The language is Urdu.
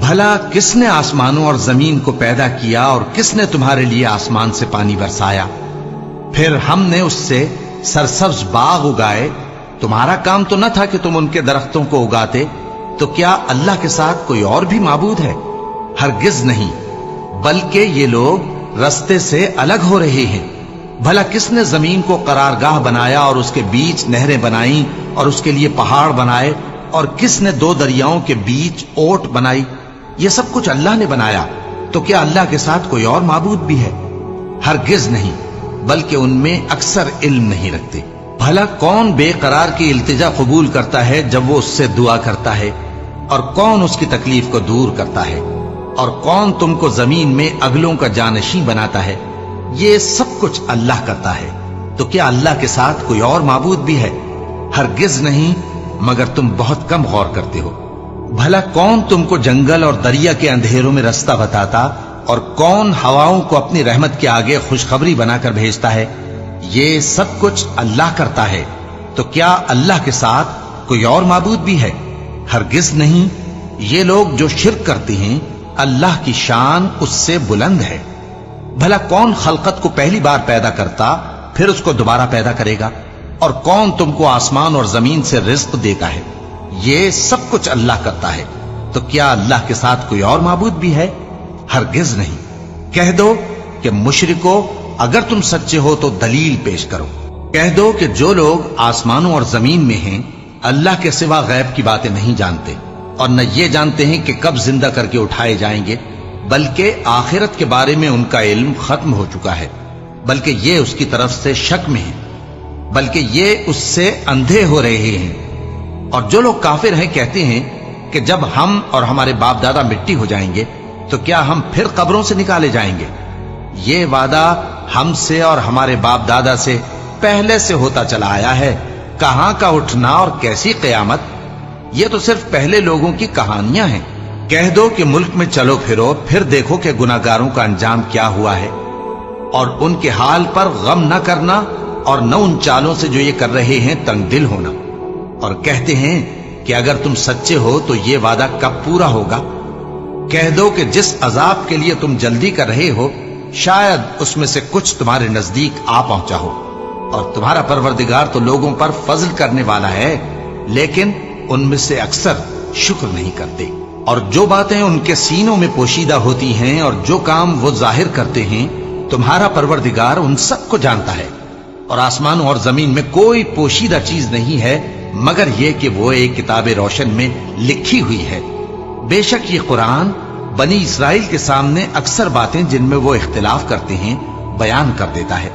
بھلا کس نے آسمانوں اور زمین کو پیدا کیا اور کس نے تمہارے لیے آسمان سے پانی برسایا؟ پھر ہم نے اس سے سرسبز باغ اگائے، تمہارا کام تو نہ تھا کہ تم ان کے درختوں کو اگاتے؟ تو کیا اللہ کے ساتھ کوئی اور بھی معبود ہے؟ ہرگز نہیں، بلکہ یہ لوگ رستے سے الگ ہو رہے ہیں۔ بھلا کس نے زمین کو قرارگاہ بنایا اور اس کے بیچ نہریں بنائیں اور اس کے لیے پہاڑ بنائے، اور کس نے دو دریاؤں کے بیچ اوٹ بنائی؟ یہ سب کچھ اللہ نے بنایا، تو کیا اللہ کے ساتھ کوئی اور معبود بھی ہے؟ ہرگز نہیں، بلکہ ان میں اکثر علم نہیں رکھتے۔ بھلا کون بے قرار کی التجا قبول کرتا ہے جب وہ اس سے دعا کرتا ہے، اور کون اس کی تکلیف کو دور کرتا ہے، اور کون تم کو زمین میں اگلوں کا جانشین بناتا ہے؟ یہ سب کچھ اللہ کرتا ہے، تو کیا اللہ کے ساتھ کوئی اور معبود بھی ہے؟ ہرگز نہیں، مگر تم بہت کم غور کرتے ہو۔ بھلا کون تم کو جنگل اور دریا کے اندھیروں میں رستہ بتاتا، اور کون ہواؤں کو اپنی رحمت کے آگے خوشخبری بنا کر بھیجتا ہے؟ یہ سب کچھ اللہ کرتا ہے، تو کیا اللہ کے ساتھ کوئی اور معبود بھی ہے؟ ہرگز نہیں، یہ لوگ جو شرک کرتے ہیں اللہ کی شان اس سے بلند ہے۔ بھلا کون خلقت کو پہلی بار پیدا کرتا پھر اس کو دوبارہ پیدا کرے گا؟ اور کون تم کو آسمان اور زمین سے رزق دیتا ہے؟ یہ سب کچھ اللہ کرتا ہے، تو کیا اللہ کے ساتھ کوئی اور معبود بھی ہے؟ ہرگز نہیں۔ کہہ دو کہ مشرکو، اگر تم سچے ہو تو دلیل پیش کرو۔ کہہ دو کہ جو لوگ آسمانوں اور زمین میں ہیں اللہ کے سوا غیب کی باتیں نہیں جانتے، اور نہ یہ جانتے ہیں کہ کب زندہ کر کے اٹھائے جائیں گے، بلکہ آخرت کے بارے میں ان کا علم ختم ہو چکا ہے، بلکہ یہ اس کی طرف سے شک میں ہیں، بلکہ یہ اس سے اندھے ہو رہے ہیں۔ اور جو لوگ کافر ہیں کہتے ہیں کہ جب ہم اور ہمارے باپ دادا مٹی ہو جائیں گے تو کیا ہم پھر قبروں سے نکالے جائیں گے؟ یہ وعدہ ہم سے اور ہمارے باپ دادا سے پہلے سے ہوتا چلا آیا ہے، کہاں کا اٹھنا اور کیسی قیامت؟ یہ تو صرف پہلے لوگوں کی کہانیاں ہیں۔ کہہ دو کہ ملک میں چلو پھرو، پھر دیکھو کہ گناہگاروں کا انجام کیا ہوا ہے، اور ان کے حال پر غم نہ کرنا، اور نہ ان چالوں سے جو یہ کر رہے ہیں تنگ دل ہونا۔ اور کہتے ہیں کہ اگر تم سچے ہو تو یہ وعدہ کب پورا ہوگا؟ کہہ دو کہ جس عذاب کے لیے تم جلدی کر رہے ہو شاید اس میں سے کچھ تمہارے نزدیک آ پہنچا ہو، اور تمہارا پروردگار تو لوگوں پر فضل کرنے والا ہے، لیکن ان میں سے اکثر شکر نہیں کرتے۔ اور جو باتیں ان کے سینوں میں پوشیدہ ہوتی ہیں اور جو کام وہ ظاہر کرتے ہیں تمہارا پروردگار ان سب کو جانتا ہے۔ اور آسمانوں اور زمین میں کوئی پوشیدہ چیز نہیں ہے مگر یہ کہ وہ ایک کتاب روشن میں لکھی ہوئی ہے۔ بے شک یہ قرآن بنی اسرائیل کے سامنے اکثر باتیں جن میں وہ اختلاف کرتے ہیں بیان کر دیتا ہے۔